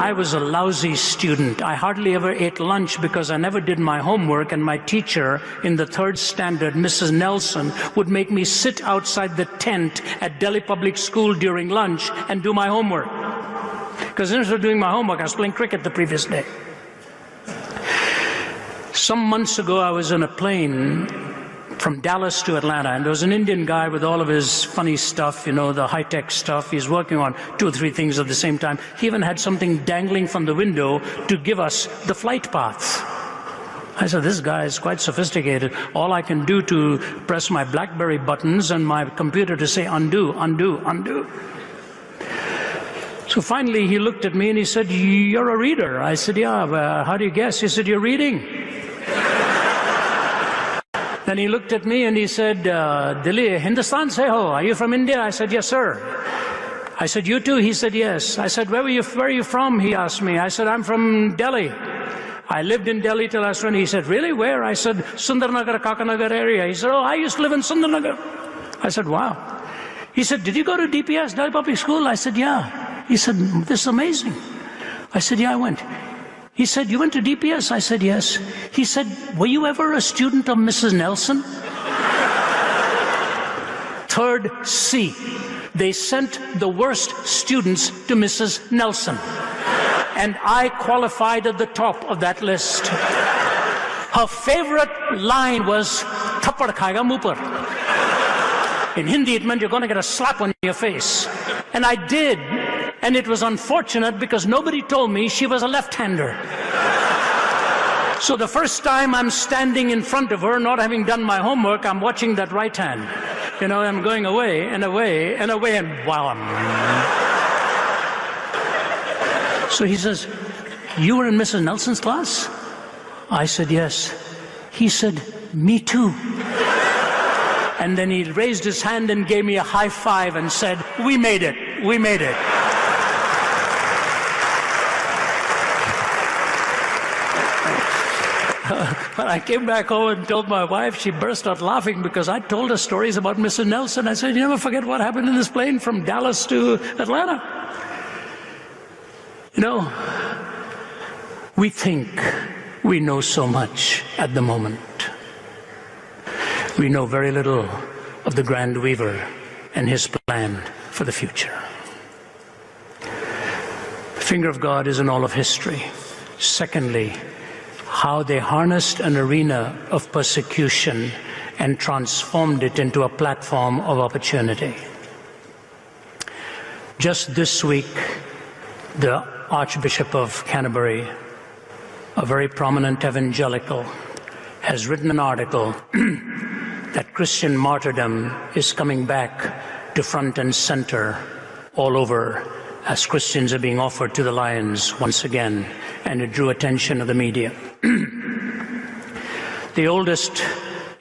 I was a lousy student. I hardly ever ate lunch because I never did my homework, and my teacher in the 3rd standard, Mrs. Nelson, would make me sit outside the tent at Delhi Public School during lunch and do my homework. Because instead of doing my homework, I was playing cricket the previous day. Some months ago, I was in a plane from Dallas to Atlanta, and there was an Indian guy with all of his funny stuff, you know, the high-tech stuff. He's working on 2 or 3 things at the same time. He even had something dangling from the window to give us the flight paths. I said, this guy is quite sophisticated. All I can do to press my BlackBerry buttons and my computer to say undo, undo, undo. So finally he looked at me and he said, you're a reader. I said, yeah, how do you guess? He said, you're reading. Then he looked at me and he said, Delhi, Hindustan se ho? Are you from India? I said, yes, sir. I said, you too? He said, yes. I said, where are you from? He asked me. I said, I'm from Delhi. I lived in Delhi till I was 20. He said, really? Where? I said, Sundarnagar, Kakanagar area. He said, oh, I used to live in Sundarnagar. I said, wow. He said, did you go to DPS, Delhi Public School? I said, yeah. He said, this is amazing. I said, yeah, I went. He said, you went to DPS? I said, yes. He said, were you ever a student of Mrs. Nelson? 3rd C. They sent the worst students to Mrs. Nelson. And I qualified at the top of that list. Her favorite line was, Thappad khayega muh par. In Hindi, it meant you're going to get a slap on your face. And I did. And it was unfortunate because nobody told me she was a left-hander. So the first time I'm standing in front of her, not having done my homework, I'm watching that right hand. You know, I'm going away and away and away, and wow. So he says, you were in Mrs. Nelson's class? I said, yes. He said, me too. And then he raised his hand and gave me a high five and said, we made it, we made it. When I came back home and told my wife, she burst out laughing because I told her stories about Mrs. Nelson. I said, you never forget what happened in this plane from Dallas to Atlanta. You know, we think we know so much at the moment. We know very little of the Grand Weaver and his plan for the future. The finger of God is in all of history. Secondly, how they harnessed an arena of persecution and transformed it into a platform of opportunity. Just this week, the Archbishop of Canterbury, a very prominent evangelical, has written an article that Christian martyrdom is coming back to front and center all over as Christians are being offered to the lions once again, and it drew attention of the media. The oldest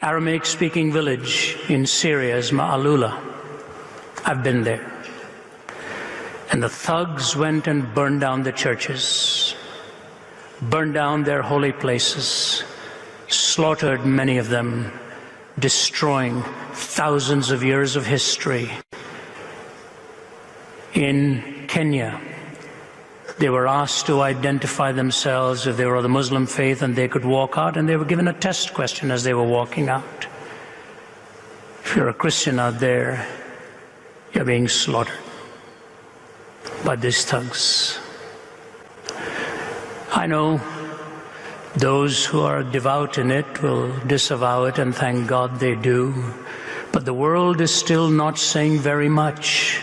Aramaic-speaking village in Syria is Ma'alula. I've been there. And the thugs went and burned down the churches, burned down their holy places, slaughtered many of them, destroying thousands of years of history. In Kenya, they were asked to identify themselves if they were of the Muslim faith, and they could walk out, and they were given a test question as they were walking out. If you're a Christian out there, you're being slaughtered by these thugs. I know those who are devout in it will disavow it, and thank God they do. But the world is still not saying very much,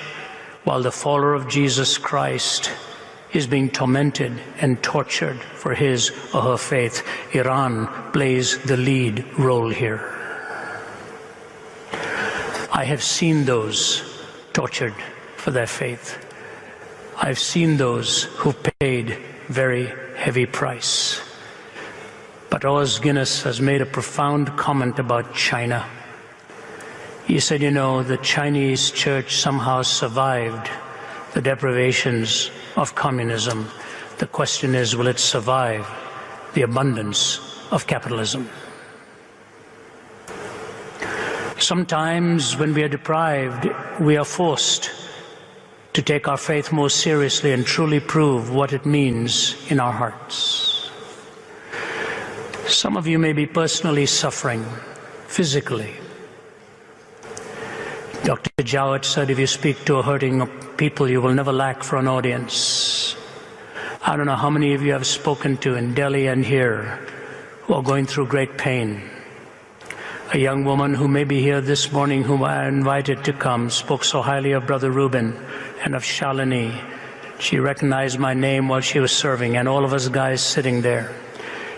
while the follower of Jesus Christ is being tormented and tortured for his or her faith. Iran plays the lead role here. I have seen those tortured for their faith. I've seen those who paid very heavy price. But Os Guinness has made a profound comment about China. He said, you know, the Chinese church somehow survived the deprivations of communism. The question is, will it survive the abundance of capitalism? Sometimes when we are deprived, we are forced to take our faith more seriously and truly prove what it means in our hearts. Some of you may be personally suffering physically. Dr. Jowett said, if you speak to a hurting people, you will never lack for an audience. I don't know how many of you have spoken to in Delhi and here who are going through great pain. A young woman who may be here this morning, whom I invited to come, spoke so highly of Brother Reuben and of Shalini. She recognized my name while she was serving, and all of us guys sitting there.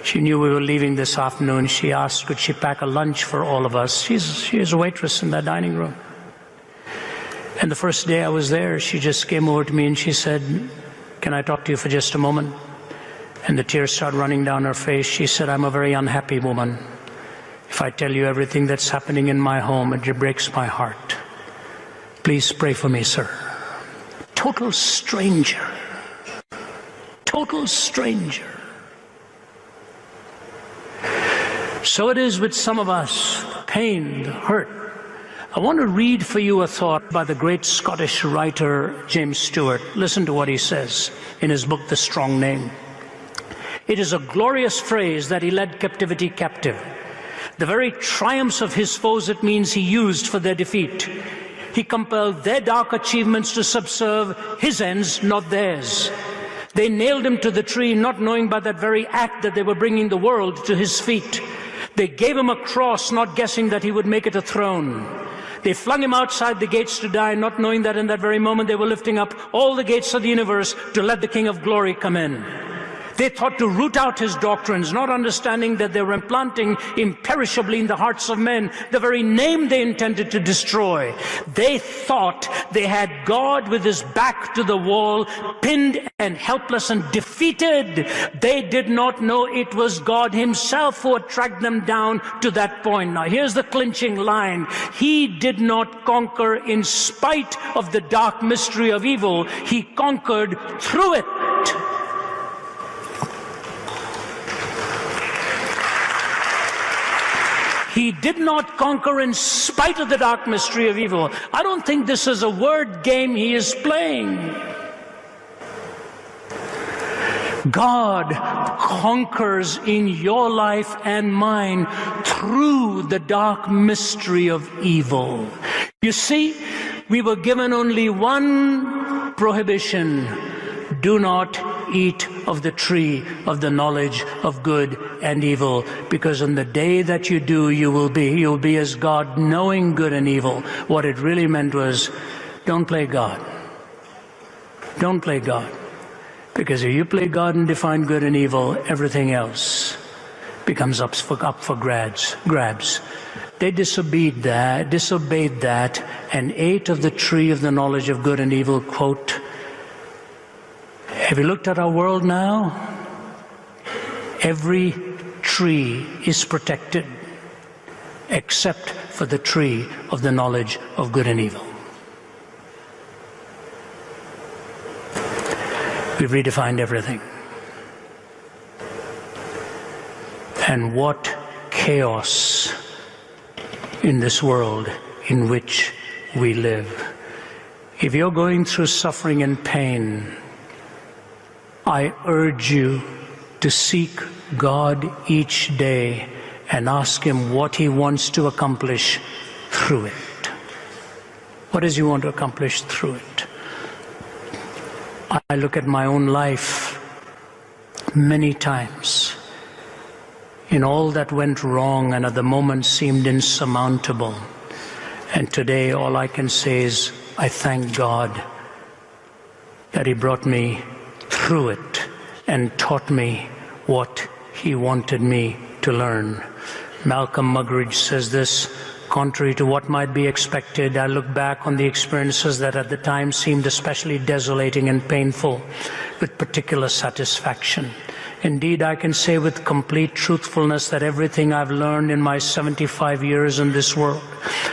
She knew we were leaving this afternoon. She asked, could she pack a lunch for all of us? She is a waitress in that dining room. And the first day I was there, she just came over to me and she said, can I talk to you for just a moment? And the tears started running down her face. She said, I'm a very unhappy woman. If I tell you everything that's happening in my home, it breaks my heart. Please pray for me, sir. Total stranger. Total stranger. So it is with some of us, the pain, the hurt. I want to read for you a thought by the great Scottish writer James Stewart. Listen to what he says in his book, The Strong Name. It is a glorious phrase that he led captivity captive. The very triumphs of his foes it means he used for their defeat. He compelled their dark achievements to subserve his ends, not theirs. They nailed him to the tree, not knowing by that very act that they were bringing the world to his feet. They gave him a cross, not guessing that he would make it a throne. They flung him outside the gates to die, not knowing that in that very moment they were lifting up all the gates of the universe to let the King of Glory come in. They thought to root out his doctrines, not understanding that they were implanting imperishably in the hearts of men the very name they intended to destroy. They thought they had God with his back to the wall, pinned and helpless and defeated. They did not know it was God himself who had tracked them down to that point. Now here's the clinching line. He did not conquer in spite of the dark mystery of evil. He conquered through it. He did not conquer in spite of the dark mystery of evil. I don't think this is a word game he is playing. God conquers in your life and mine through the dark mystery of evil. You see, we were given only one prohibition. Do not eat of the tree of the knowledge of good and evil, because on the day that you do, you'll be as God, knowing good and evil. What it really meant was, don't play God. Don't play God. Because if you play God and define good and evil, everything else becomes up for grabs. They disobeyed that, and ate of the tree of the knowledge of good and evil, quote. Have you looked at our world now? Every tree is protected except for the tree of the knowledge of good and evil. We've redefined everything. And what chaos in this world in which we live. If you're going through suffering and pain, I urge you to seek God each day and ask him what he wants to accomplish through it. What does he want to accomplish through it? I look at my own life many times in all that went wrong and at the moment seemed insurmountable. And today all I can say is I thank God that he brought me through it and taught me what he wanted me to learn. Malcolm Muggeridge says this, contrary to what might be expected, I look back on the experiences that at the time seemed especially desolating and painful with particular satisfaction. Indeed, I can say with complete truthfulness that everything I've learned in my 75 years in this world,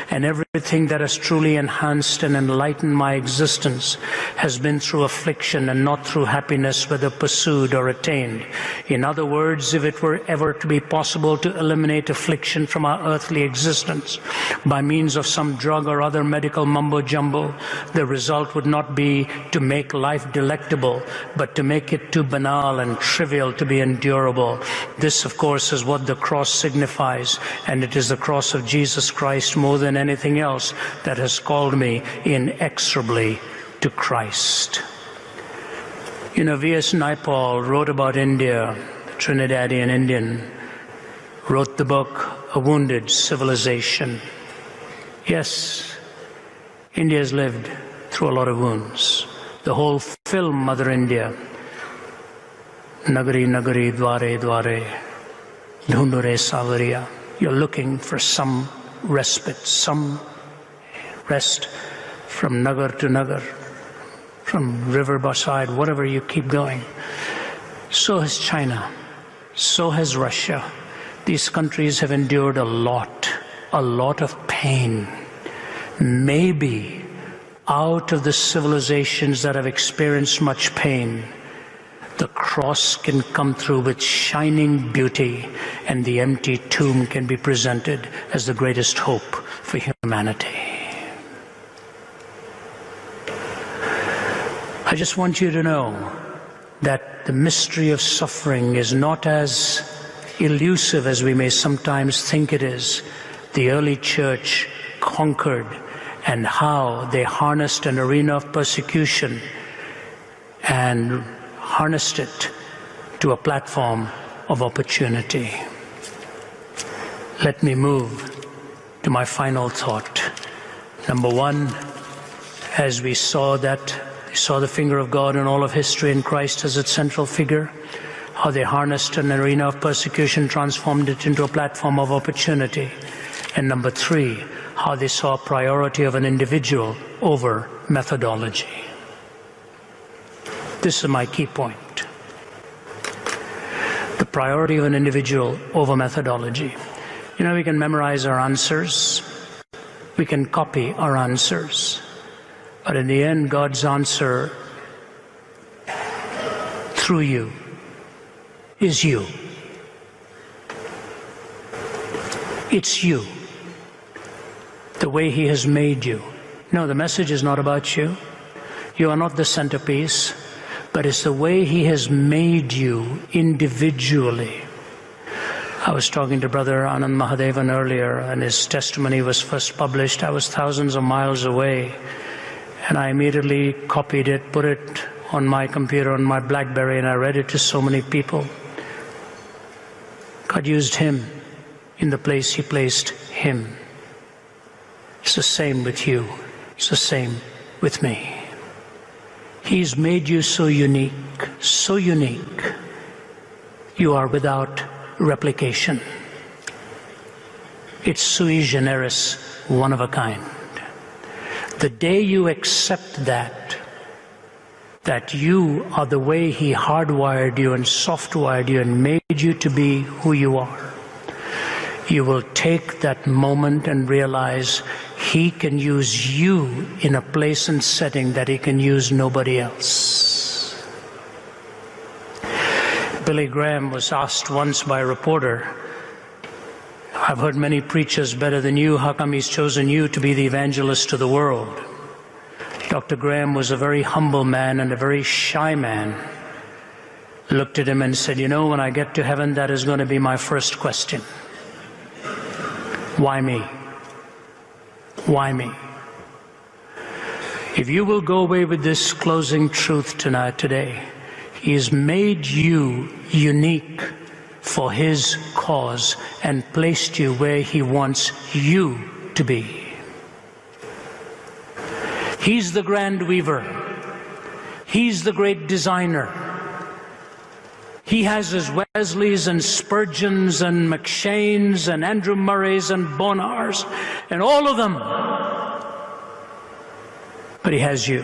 and everything that has truly enhanced and enlightened my existence has been through affliction and not through happiness, whether pursued or attained. In other words, if it were ever to be possible to eliminate affliction from our earthly existence by means of some drug or other medical mumbo-jumbo, the result would not be to make life delectable, but to make it too banal and trivial to be endurable. This, of course, is what the cross signifies, and it is the cross of Jesus Christ more than anything else that has called me inexorably to Christ. You know, V.S. Naipaul wrote about India, the Trinidadian Indian, wrote the book A Wounded Civilization. Yes, India has lived through a lot of wounds. The whole film Mother India, Nagari Nagari Dware Dware, Dhundure Savariya. You're looking for some respite, some rest from Nagar to Nagar, from river beside, whatever you keep going. So has China, so has Russia. These countries have endured a lot of pain. Maybe out of the civilizations that have experienced much pain, the cross can come through with shining beauty, and the empty tomb can be presented as the greatest hope for humanity. I just want you to know that the mystery of suffering is not as elusive as we may sometimes think it is. The early church conquered, and how they harnessed an arena of persecution and harnessed it to a platform of opportunity. Let me move to my final thought. Number one, as we saw the finger of God in all of history and Christ as its central figure, how they harnessed an arena of persecution, transformed it into a platform of opportunity. And number three, how they saw priority of an individual over methodology. This is my key point. The priority of an individual over methodology. You know, we can memorize our answers. We can copy our answers. But in the end, God's answer through you is you. It's you. The way He has made you. No, the message is not about you. You are not the centerpiece. But it's the way He has made you individually. I was talking to Brother Anand Mahadevan earlier, and his testimony was first published. I was thousands of miles away, and I immediately copied it, put it on my computer, on my BlackBerry, and I read it to so many people. God used him in the place He placed him. It's the same with you. It's the same with me. He's made you so unique, so unique. You are without replication. It's sui generis, one of a kind. The day you accept that you are the way He hardwired you and softwired you and made you to be who you are, you will take that moment and realize He can use you in a place and setting that He can use nobody else. Billy Graham was asked once by a reporter, I've heard many preachers better than you, how come He's chosen you to be the evangelist to the world? Dr. Graham was a very humble man and a very shy man. Looked at him and said, you know, when I get to heaven, that is going to be my first question. Why me? Why me? If you will go away with this closing truth today, He has made you unique for His cause and placed you where He wants you to be. He's the grand weaver. He's the great designer. He has His Wesleys and Spurgeons and McShanes and Andrew Murrays and Bonars and all of them. But He has you.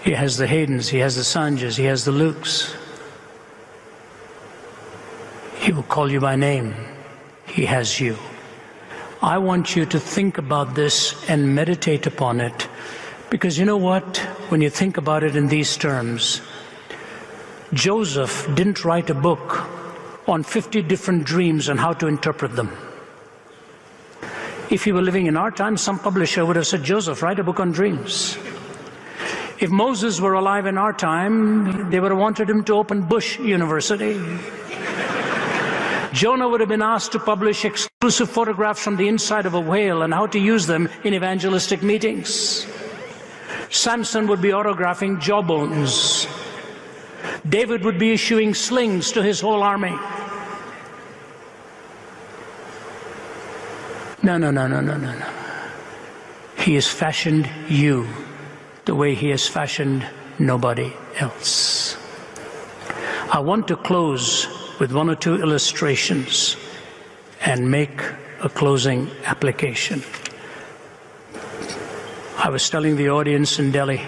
He has the Haydens, He has the Sanjas, He has the Lukes. He will call you by name. He has you. I want you to think about this and meditate upon it. Because you know what? When you think about it in these terms, Joseph didn't write a book on 50 different dreams and how to interpret them. If he were living in our time, some publisher would have said, Joseph, write a book on dreams. If Moses were alive in our time, they would have wanted him to open Bush University. Jonah would have been asked to publish exclusive photographs from the inside of a whale and how to use them in evangelistic meetings. Samson would be autographing jawbones. David would be issuing slings to his whole army. No. He has fashioned you the way he has fashioned nobody else. I want to close with one or two illustrations and make a closing application. I was telling the audience in Delhi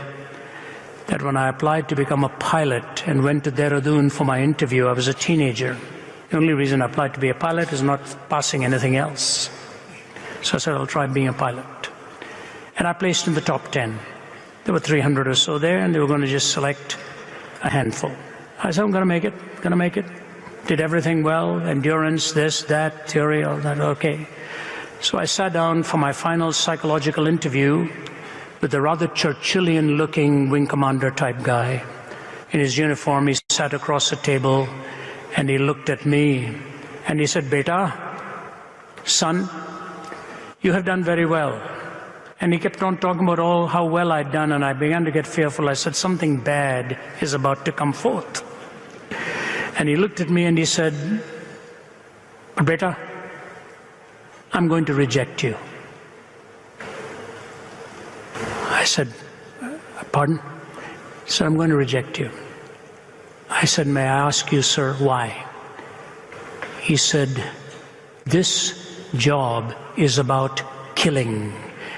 that when I applied to become a pilot and went to Dehradun for my interview, I was a teenager. The only reason I applied to be a pilot is not passing anything else. So I said, I'll try being a pilot. And I placed in the top 10. There were 300 or so there, and they were going to just select a handful. I said, I'm going to make it. Did everything well, endurance, this, that, theory, all that, okay. So I sat down for my final psychological interview with a rather Churchillian-looking wing commander type guy. In his uniform, he sat across the table, and he looked at me, and he said, Beta, son, you have done very well. And he kept on talking about how well I'd done, and I began to get fearful. I said, something bad is about to come forth. And he looked at me and he said, Beta, I'm going to reject you. I said, pardon? He said, I'm going to reject you. I said, may I ask you, sir, why? He said, this job is about killing,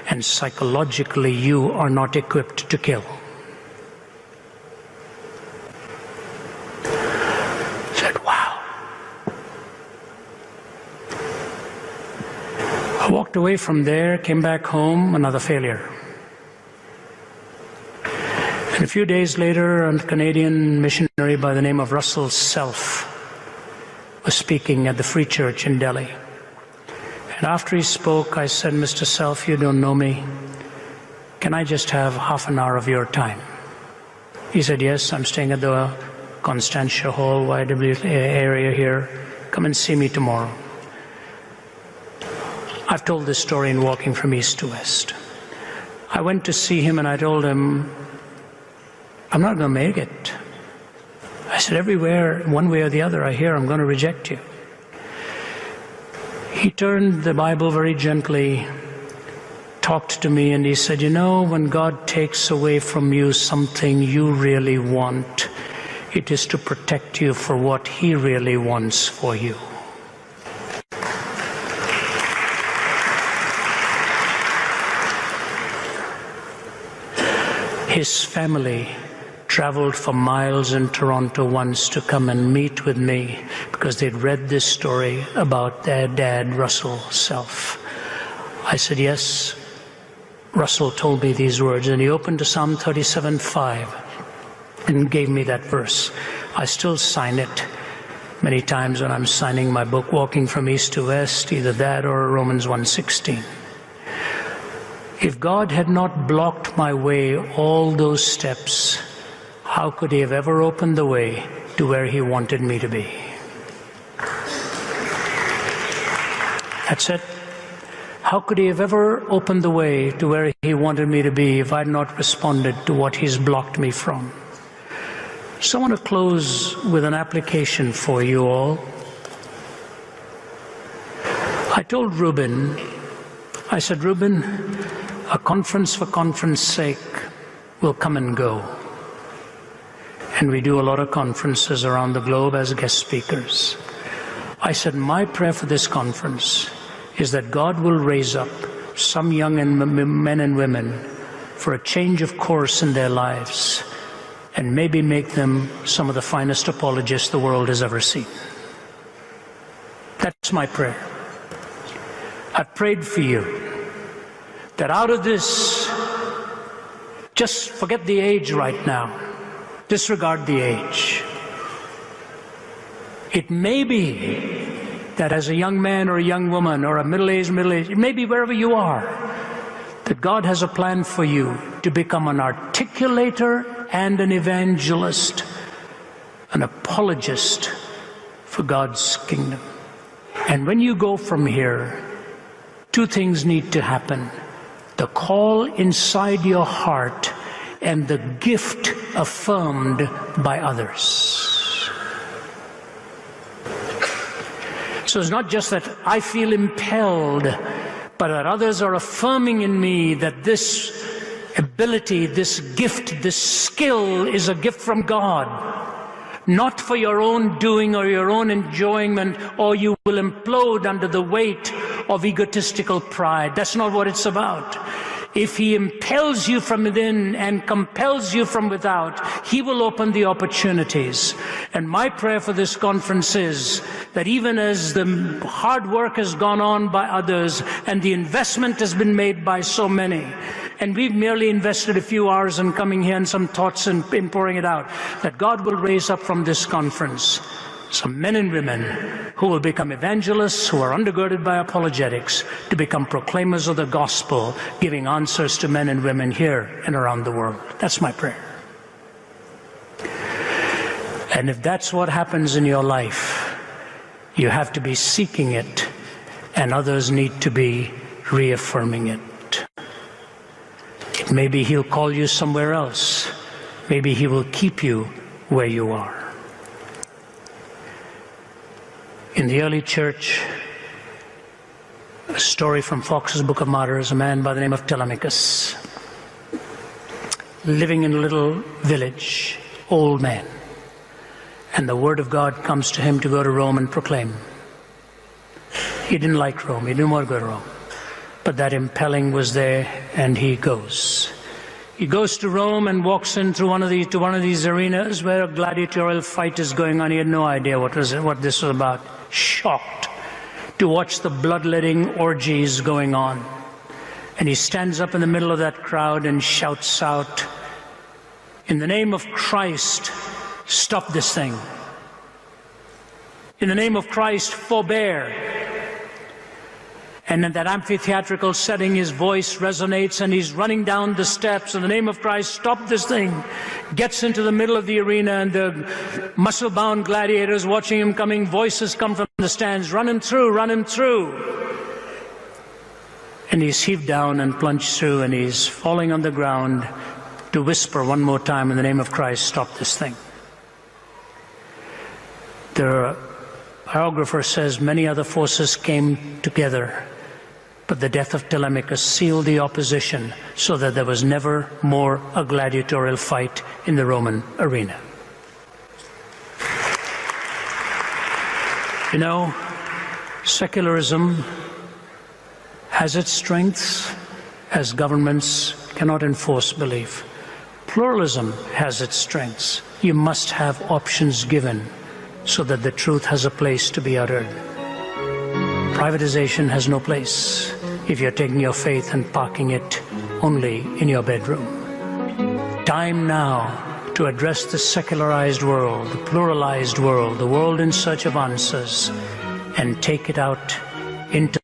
and psychologically you are not equipped to kill. I said, wow. I walked away from there, came back home, another failure. And a few days later, a Canadian missionary by the name of Russell Self was speaking at the Free Church in Delhi. And after he spoke, I said, Mr. Self, you don't know me. Can I just have half an hour of your time? He said, yes, I'm staying at the Constantia Hall, YW area here. Come and see me tomorrow. I've told this story in Walking from East to West. I went to see him and I told him, I'm not going to make it. I said, everywhere, one way or the other, I hear I'm going to reject you. He turned the Bible very gently, talked to me, and he said, you know, when God takes away from you something you really want, it is to protect you for what He really wants for you. His family traveled for miles in Toronto once to come and meet with me because they'd read this story about their dad, Russell Self. I said, yes, Russell told me these words, and he opened to Psalm 37:5 and gave me that verse. I still sign it many times when I'm signing my book, Walking from East to West, either that or Romans 1:16. If God had not blocked my way all those steps, how could He have ever opened the way to where He wanted me to be? That's it. How could He have ever opened the way to where He wanted me to be if I had not responded to what He's blocked me from? So I want to close with an application for you all. I told Reuben, I said, Reuben, a conference for conference sake will come and go. And we do a lot of conferences around the globe as guest speakers. I said, my prayer for this conference is that God will raise up some young men and women for a change of course in their lives and maybe make them some of the finest apologists the world has ever seen. That's my prayer. I've prayed for you that out of this, just forget the age right now. Disregard the age. It may be that as a young man or a young woman or a middle-aged, it may be wherever you are, that God has a plan for you to become an articulator and an evangelist, an apologist for God's kingdom. And when you go from here, two things need to happen: the call inside your heart and the gift affirmed by others. So it's not just that I feel impelled, but that others are affirming in me that this ability, this gift, this skill is a gift from God. Not for your own doing or your own enjoyment, or you will implode under the weight of egotistical pride. That's not what it's about. If He impels you from within and compels you from without, He will open the opportunities. And my prayer for this conference is that even as the hard work has gone on by others and the investment has been made by so many, and we've merely invested a few hours in coming here and some thoughts and in pouring it out, that God will raise up from this conference some men and women who will become evangelists, who are undergirded by apologetics, to become proclaimers of the gospel, giving answers to men and women here and around the world. That's my prayer. And if that's what happens in your life, you have to be seeking it, and others need to be reaffirming it. Maybe He'll call you somewhere else. Maybe He will keep you where you are. In the early church, a story from Fox's Book of Martyrs, a man by the name of Telemachus, living in a little village, old man, and the word of God comes to him to go to Rome and proclaim. He didn't like Rome, he didn't want to go to Rome, but that impelling was there, and he goes. He goes to Rome and walks in through one of these arenas where a gladiatorial fight is going on. He had no idea what this was about. Shocked to watch the bloodletting orgies going on. And he stands up in the middle of that crowd and shouts out, "In the name of Christ, stop this thing. In the name of Christ, forbear." And in that amphitheatrical setting, his voice resonates, and he's running down the steps. In the name of Christ, stop this thing. Gets into the middle of the arena, and the muscle-bound gladiators watching him coming, voices come from the stands, "Run him through, run him through." And he's heaved down and plunged through, and he's falling on the ground to whisper one more time, "In the name of Christ, stop this thing." The biographer says many other forces came together, but the death of Telemachus sealed the opposition so that there was never more a gladiatorial fight in the Roman arena. You know, secularism has its strengths, as governments cannot enforce belief. Pluralism has its strengths. You must have options given so that the truth has a place to be uttered. Privatization has no place if you're taking your faith and parking it only in your bedroom. Time now to address the secularized world, the pluralized world, the world in search of answers, and take it out into